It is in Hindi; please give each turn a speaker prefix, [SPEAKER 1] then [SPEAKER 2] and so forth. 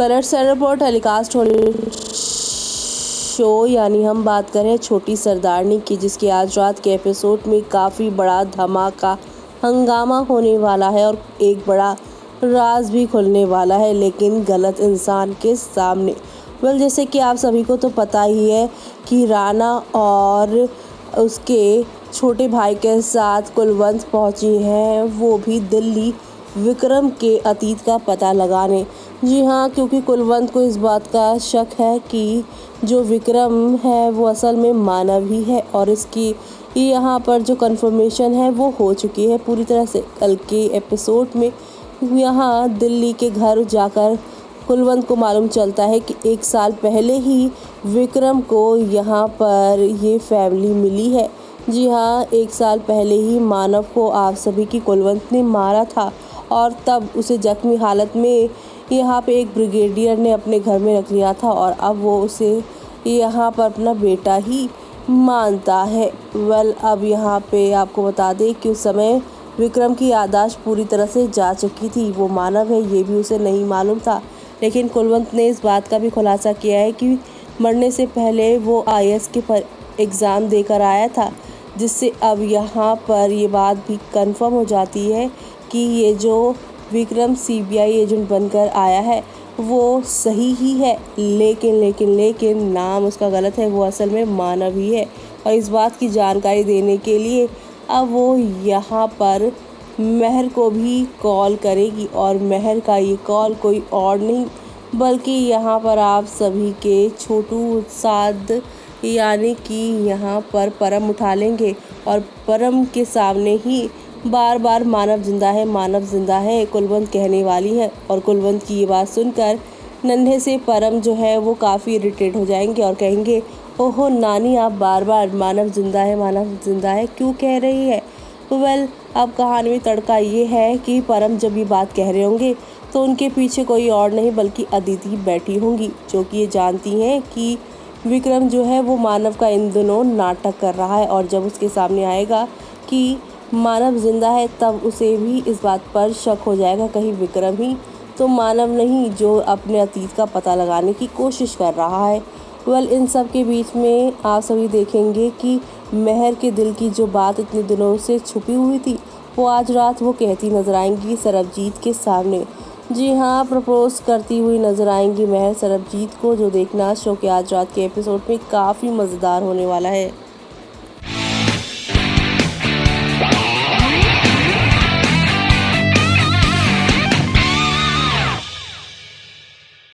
[SPEAKER 1] कलर्स चैनल पर टेलीकास्ट होने शो यानी हम बात करें छोटी सरदारनी की, जिसकी आज रात के एपिसोड में काफ़ी बड़ा धमाका हंगामा होने वाला है और एक बड़ा राज भी खुलने वाला है, लेकिन गलत इंसान के सामने। जैसे कि आप सभी को तो पता ही है कि राना और उसके छोटे भाई के साथ कुलवंत पहुंची हैं, वो भी दिल्ली विक्रम के अतीत का पता लगाने। जी हाँ, क्योंकि कुलवंत को इस बात का शक है कि जो विक्रम है वो असल में मानव ही है और इसकी यहाँ पर जो कंफर्मेशन है वो हो चुकी है पूरी तरह से। कल के एपिसोड में यहाँ दिल्ली के घर जाकर कुलवंत को मालूम चलता है कि 1 साल पहले ही विक्रम को यहाँ पर ये फैमिली मिली है। जी हाँ, 1 साल पहले ही मानव को आप सभी की कुलवंत ने मारा था और तब उसे जख्मी हालत में यहाँ पे एक ब्रिगेडियर ने अपने घर में रख लिया था और अब वो उसे यहाँ पर अपना बेटा ही मानता है। अब यहाँ पे आपको बता दें कि उस समय विक्रम की याददाश्त पूरी तरह से जा चुकी थी। वो मानव है ये भी उसे नहीं मालूम था, लेकिन कुलवंत ने इस बात का भी खुलासा किया है कि मरने से पहले वो IAS के एग्ज़ाम देकर आया था, जिससे अब यहाँ पर ये बात भी कंफर्म हो जाती है कि ये जो विक्रम CBI एजेंट बनकर आया है वो सही ही है, लेकिन नाम उसका गलत है। वो असल में मानव ही है और इस बात की जानकारी देने के लिए अब वो यहाँ पर महर को भी कॉल करेगी और महर का ये कॉल कोई और नहीं बल्कि यहाँ पर आप सभी के छोटू साद यानी कि यहाँ पर परम उठा लेंगे और परम के सामने ही बार बार मानव जिंदा है कुलवंत कहने वाली है। और कुलवंत की ये बात सुनकर नन्हे से परम जो है वो काफ़ी इरिटेट हो जाएंगे और कहेंगे, ओहो नानी, आप बार बार मानव जिंदा है क्यों कह रही है। अब कहानी में तड़का ये है कि परम जब ये बात कह रहे होंगे तो उनके पीछे कोई और नहीं बल्कि अदिति बैठी होंगी, जो कि ये जानती हैं कि विक्रम जो है वो मानव का इन दिनों नाटक कर रहा है। और जब उसके सामने आएगा कि मानव जिंदा है तब उसे भी इस बात पर शक हो जाएगा, कहीं विक्रम ही तो मानव नहीं जो अपने अतीत का पता लगाने की कोशिश कर रहा है। इन सब के बीच में आप सभी देखेंगे कि महर के दिल की जो बात इतने दिनों से छुपी हुई थी वो आज रात वो कहती नजर आएंगी सरबजीत के सामने। जी हाँ, प्रपोज करती हुई नजर आएंगी महर सरबजीत को, जो देखना शो के आज रात के एपिसोड में काफ़ी मज़ेदार होने वाला है।